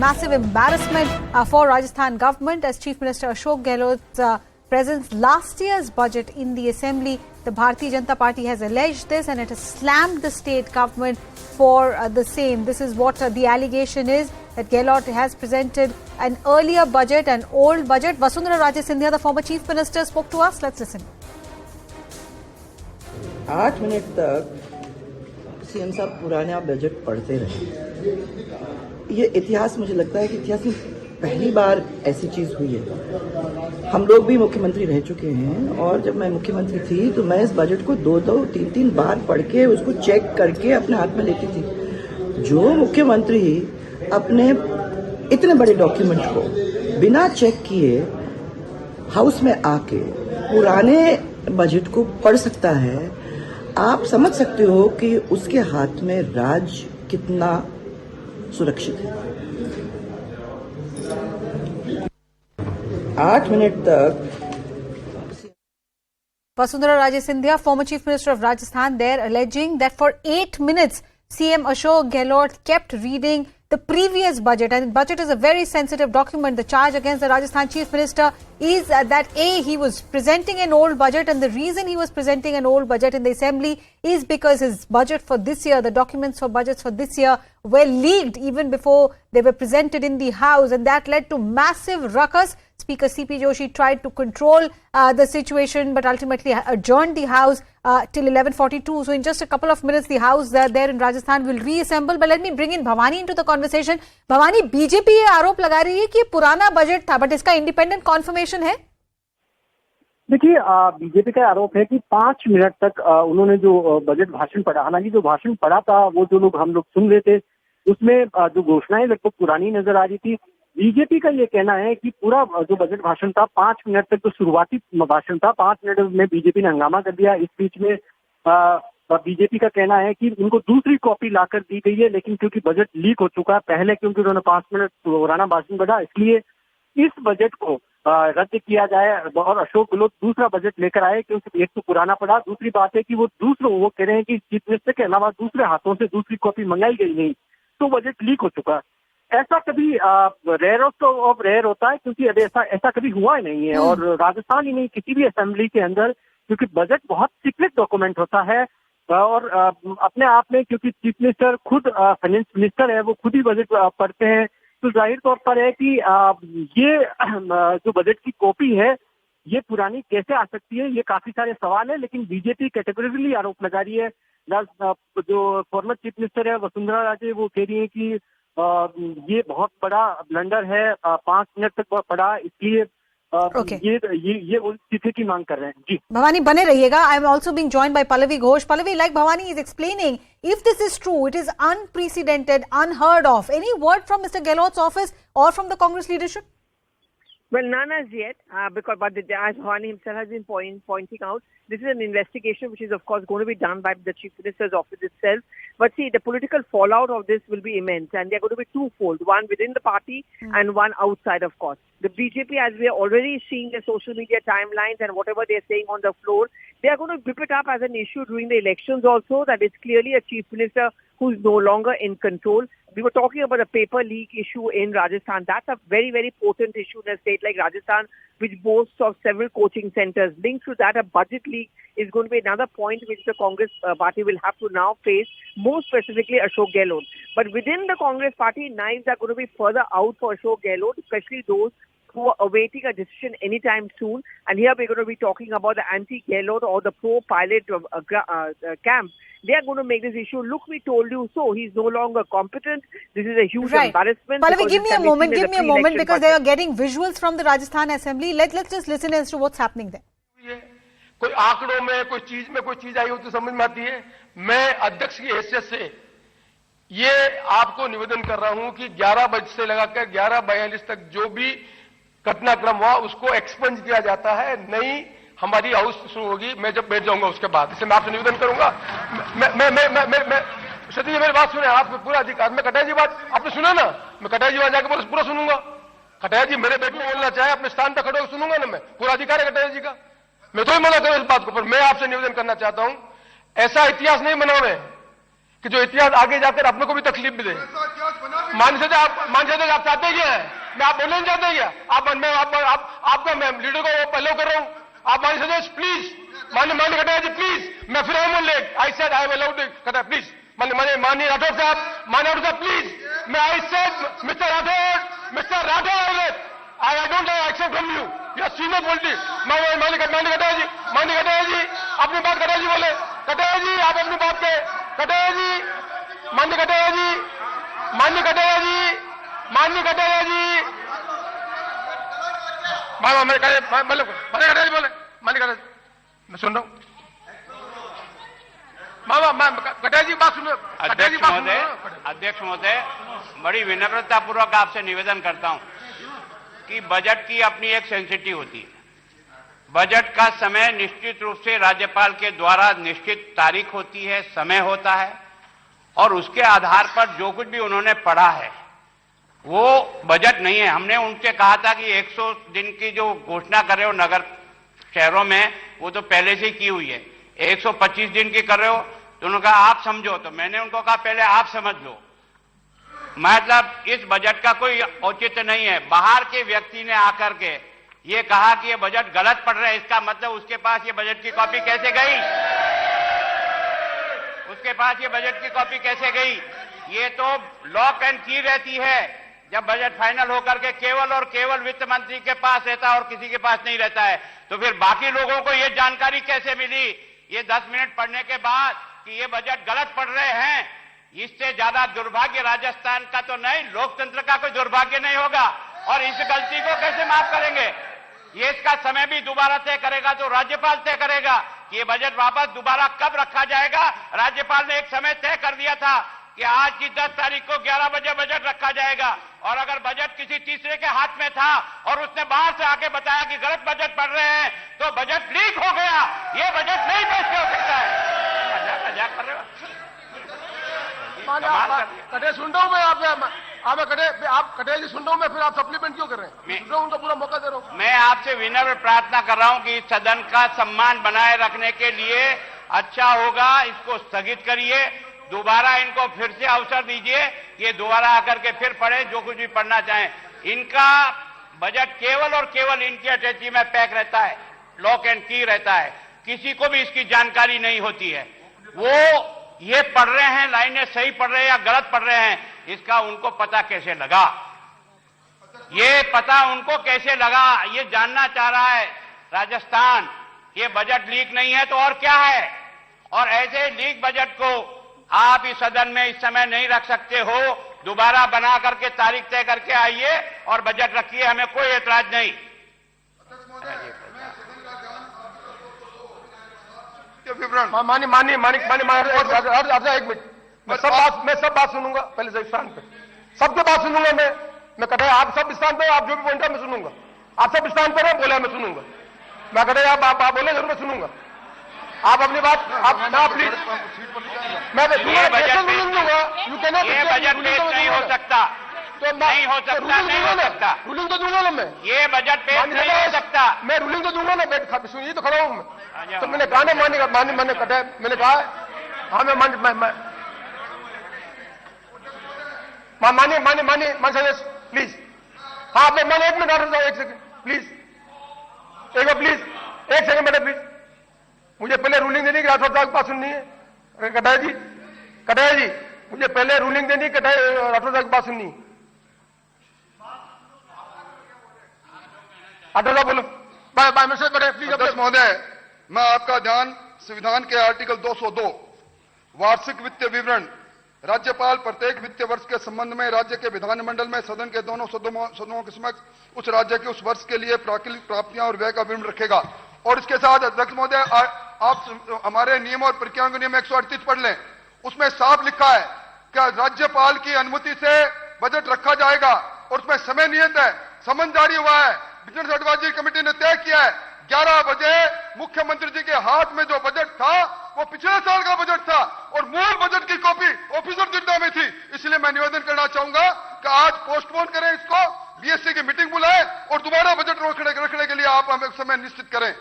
massive embarrassment for Rajasthan government as Chief Minister Ashok Gehlot's presence last year's budget in the assembly. The Bharatiya Janata Party has alleged this and it has slammed the state government for the same. This is what the allegation is, that Gehlot has presented an earlier budget, an old budget. Vasundhara Raje Scindia, the former Chief Minister, spoke to us. Let's listen. 8 minute तक CM साहब पुराना budget पढ़ते रहे। ये इतिहास, मुझे लगता है कि इतिहास में पहली बार ऐसी चीज हुई है। हम लोग भी मुख्यमंत्री रह चुके हैं और जब मैं मुख्यमंत्री थी तो मैं इस बजट को 2-2, 3-3 बार पढ़ के उसको चेक करके अपने हाथ में लेती थी। जो मुख्यमंत्री अपने इतने बड़े डॉक्यूमेंट को बिना चेक किए हाउस में आके पुराने बजट को पढ़ सकता है, आप समझ सकते हो कि उसके हाथ में राज कितना सुरक्षित है। 8 मिनट तक Vasundhara Raje Scindia, former Chief Minister of Rajasthan, there alleging that for 8 minutes CM Ashok Gehlot kept reading the previous budget, and the budget is a very sensitive document. The charge against the Rajasthan Chief Minister is that he was presenting an old budget, and the reason he was presenting an old budget in the assembly is because his budget for this year, the documents for budgets for this year were leaked even before they were presented in the House, and that led to massive ruckus. Speaker CP Joshi tried to control the situation but ultimately adjourned the House till 11:42. So in just a couple of minutes, the House there in Rajasthan will reassemble. But let me bring in Bhavani into the conversation. Bhavani, BJP ये आरोप लगा रही है कि पुराना budget था but इसका independent conformation है। देखिए, बीजेपी का आरोप है कि 5 मिनट तक उन्होंने जो बजट भाषण पढ़ा, हालांकि जो भाषण पढ़ा था वो जो लोग हम लोग सुन रहे थे उसमें जो घोषणाएं लगभग पुरानी नजर आ रही थी। बीजेपी का ये कहना है कि पूरा जो बजट भाषण था 5 मिनट तक, जो शुरुआती भाषण था 5 मिनट में बीजेपी ने हंगामा कर दिया। इस बीच में बीजेपी का कहना है कि उनको दूसरी कॉपी लाकर दी गई है, लेकिन क्योंकि बजट लीक हो चुका है पहले, क्योंकि उन्होंने 5 मिनट पुराना भाषण पढ़ा, इसलिए इस बजट को रद्द किया जाए और अशोक गहलोत दूसरा बजट लेकर आए, क्योंकि एक तो पुराना पड़ा। दूसरी बात है कि वो कह रहे हैं कि चीफ मिनिस्टर के अलावा दूसरे हाथों से दूसरी कॉपी मंगाई गई नहीं, तो बजट लीक हो चुका। ऐसा कभी रेयर ऑफ रेयर होता है, क्योंकि ऐसा कभी हुआ ही नहीं है। और राजस्थान ही नहीं, किसी भी असेंबली के अंदर, क्योंकि बजट बहुत सीक्रेट डॉक्यूमेंट होता है और अपने आप में, क्योंकि चीफ मिनिस्टर खुद फाइनेंस मिनिस्टर है, वो खुद ही बजट पढ़ते हैं, तो जाहिर तौर पर है कि ये जो बजट की कॉपी है ये पुरानी कैसे आ सकती है, ये काफी सारे सवाल है। लेकिन बीजेपी कैटेगोरिकली आरोप लगा रही है। जो फॉर्मर चीफ मिनिस्टर है वसुंधरा राजे, वो कह रही है कि ये बहुत बड़ा ब्लंडर है, 5 मिनट तक पड़ा, इसलिए ये इस्तीफे की मांग कर रहे हैं। जी भवानी, बने रहिएगा। I am also being joined by Pallavi Ghosh. Pallavi, like Bhavani is explaining, if this is true, it is unprecedented, unheard of. Any word from Mr. Gehlot's office or from the Congress leadership? Well, none as yet, but as Bhavani himself has been pointing out, this is an investigation which is, of course, going to be done by the Chief Minister's office itself. But see, the political fallout of this will be immense, and they're going to be twofold: one within the party and one outside, of course. The BJP, as we are already seeing their social media timelines and whatever they're saying on the floor, they are going to whip it up as an issue during the elections also, that it's clearly a Chief Minister who's no longer in control. We were talking about the paper leak issue in Rajasthan. That's a very, very potent issue in a state like Rajasthan, which boasts of several coaching centers. Linked to that, a budget leak is going to be another point which the Congress party will have to now face, more specifically Ashok Gehlot. But within the Congress party, knives are going to be further out for Ashok Gehlot, especially those who are awaiting a decision anytime soon. And here we're going to be talking about the anti-Gehlot or the pro-pilot camp. They are going to make this issue, look, we told you so. He's no longer competent. This is a huge embarrassment. Pallavi, give me a moment, because they are getting visuals from the Rajasthan Assembly. Let's just listen as to what's happening there. कोई आंकड़ों में, कोई चीज आई हो तो समझ में आती है। मैं अध्यक्ष की हैसियत से ये आपको निवेदन कर रहा हूं कि 11 बजे से लगाकर 11:42 तक जो भी घटनाक्रम हुआ उसको एक्सपंज किया जाता है। नई हमारी हाउस शुरू होगी, मैं जब बैठ जाऊंगा उसके बाद। इसे मैं आपसे निवेदन करूंगा। मैं सती जी मेरी बात सुने, आप पूरा अधिकार। मैं कटाई जी बात आपने सुना ना, मैं कटाई जी वहां जाकर पूरा सुनूंगा। कटाई जी मेरे बेटे बोलना चाहे अपने स्थान पर खड़े हो सुनूंगा ना, मैं पूरा अधिकार है कटाई जी का। मैं तो ही मना करूं इस बात को, पर मैं आपसे निवेदन करना चाहता हूं, ऐसा इतिहास नहीं बना मैं कि जो इतिहास आगे जाकर अपने को भी तकलीफ भी दे। मान सकते आप चाहते क्या है? मैं आप बोलना नहीं चाहते क्या? आपका मैं लीडर को पहले कर रहा हूं। आप मान सकते प्लीज, मान्य कटारिया जी प्लीज, मैं फिर I let I said I will allowed Kataria please, माननीय राठौर साहब प्लीज, मैं I said mister Rathore I don't accept from you. You are senior politics. मान्य कटारिया जी अपनी बात कटारिया जी बोले। कटारिया जी आप अपनी बात कहें। कटारिया जी, मान्य कटारिया जी, मान्य कटारिया जी, मान्य कटारिया जी, मान्य कटारिया जी बोले। मान्य कटारिया जी मैं सुन रहा हूँ। कटारिया जी बात सुनो। अध्यक्ष महोदय, बड़ी विनम्रता पूर्वक आपसे निवेदन करता हूं कि बजट की अपनी एक सेंसिटिव होती है। बजट का समय निश्चित रूप से राज्यपाल के द्वारा निश्चित तारीख होती है, समय होता है, और उसके आधार पर जो कुछ भी उन्होंने पढ़ा है वो बजट नहीं है। हमने उनसे कहा था कि 100 दिन की जो घोषणा कर रहे हो नगर शहरों में, वो तो पहले से ही की हुई है। 125 दिन की कर रहे हो तो उन्होंने कहा आप समझो, तो मैंने उनको कहा पहले आप समझ लो। मतलब इस बजट का कोई औचित्य नहीं है। बाहर के व्यक्ति ने आकर के ये कहा कि ये बजट गलत पढ़ रहे हैं, इसका मतलब उसके पास ये बजट की कॉपी कैसे गई? उसके पास ये बजट की कॉपी कैसे गई? ये तो लॉक एंड की रहती है जब बजट फाइनल होकर के केवल और केवल वित्त मंत्री के पास रहता है और किसी के पास नहीं रहता है। तो फिर बाकी लोगों को ये जानकारी कैसे मिली ये 10 मिनट पढ़ने के बाद कि ये बजट गलत पढ़ रहे हैं? इससे ज्यादा दुर्भाग्य राजस्थान का तो नहीं, लोकतंत्र का कोई दुर्भाग्य नहीं होगा। और इस गलती को कैसे माफ करेंगे? ये इसका समय भी दोबारा तय करेगा तो राज्यपाल तय करेगा कि ये बजट वापस दोबारा कब रखा जाएगा। राज्यपाल ने एक समय तय कर दिया था कि आज की 10 तारीख को 11 बजे बजट रखा जाएगा, और अगर बजट किसी तीसरे के हाथ में था और उसने बाहर से आके बताया कि गलत बजट पढ़ रहे हैं तो बजट लीक हो गया। ये बजट नहीं पेश हो सकता है। मजाक कर रहे हो? कटे सुन रहा हूं मैं आप कटे जी सुन रहा हूं मैं, फिर आप सप्लीमेंट क्यों कर रहे हैं? सुन रहा हूं तो पूरा मौका दे रहा हूं। मैं आपसे विनम्र प्रार्थना कर रहा हूं कि सदन का सम्मान बनाए रखने के लिए अच्छा होगा इसको स्थगित करिए, दोबारा इनको फिर से अवसर दीजिए, ये दोबारा आकर के फिर पढ़े जो कुछ भी पढ़ना चाहें। इनका बजट केवल और केवल इनकी अटैची में पैक रहता है, लॉक एंड की रहता है, किसी को भी इसकी जानकारी नहीं होती है। वो ये पढ़ रहे हैं, लाइनें सही पढ़ रहे हैं या गलत पढ़ रहे हैं, इसका उनको पता कैसे लगा? ये पता उनको कैसे लगा? ये जानना चाह रहा है राजस्थान। ये बजट लीक नहीं है तो और क्या है? और ऐसे लीक बजट को आप इस सदन में इस समय नहीं रख सकते हो। दोबारा बना करके तारीख तय करके आइए और बजट रखिए, हमें कोई एतराज नहीं। मानी एक मिनट, मैं सब बात सुनूंगा। पहले स्थान पे सबके बात सुनूंगा मैं कटे आप सब स्थान पे, आप जो भी पॉइंट है मैं सुनूंगा। आप सब स्थान पर बोला मैं सुनूंगा। मैं कटे आप बोले जरूर मैं सुनूंगा। आप अपनी बात आप प्लीज मैं ये बजट पेश नहीं हो सकता, तो नहीं हो सकता, नहीं हो सकता। रूलिंग तो दूंगा ना मैं। ये बजट पेश नहीं हो सकता। मैं रूलिंग तो दूंगा ना, बैठ सुनिए तो खड़ा हूं मैं। तो मैंने कहा ना मैंने कटा, मैंने कहा हाँ मैं मानिए प्लीज। हाँ मैंने 1 मिनट ऑर्डर 1 सेकंड प्लीज, एक बार प्लीज 1 सेकंड बेटा प्लीज। मुझे पहले रूलिंग देनी कि राठौर साहब की बात सुननी है। कटारिया जी मुझे पहले रूलिंग देनी, राठौर साहब की बात सुननी। राठौर साहब बोलो। प्लीज। अध्यक्ष महोदय, मैं आपका ध्यान संविधान के आर्टिकल 202 वार्षिक वित्तीय विवरण, राज्यपाल प्रत्येक वित्तीय वर्ष के संबंध में राज्य के विधानमंडल में सदन के दोनों सदनों के समक्ष उस राज्य के उस वर्ष के लिए प्राकृतिक प्राप्तियां और व्यय का विवरण रखेगा। और इसके साथ अध्यक्ष महोदय आप हमारे नियम और प्रक्रियाओं के नियम 138 पढ़ लें, उसमें साफ लिखा है कि राज्यपाल की अनुमति से बजट रखा जाएगा और उसमें समय नियत है, समन जारी हुआ है, बिजनेस एडवाइजरी कमेटी ने तय किया है 11 बजे मुख्यमंत्री जी के हाथ में जो बजट था वो पिछले साल का बजट था और मूल बजट की कॉपी ऑफिसर जिड्डा में थी। इसलिए मैं निवेदन करना चाहूंगा कि आज पोस्टपोन करें इसको, बीएससी की मीटिंग बुलाएं और दोबारा बजट रखने के लिए आप हमें समय निश्चित करें।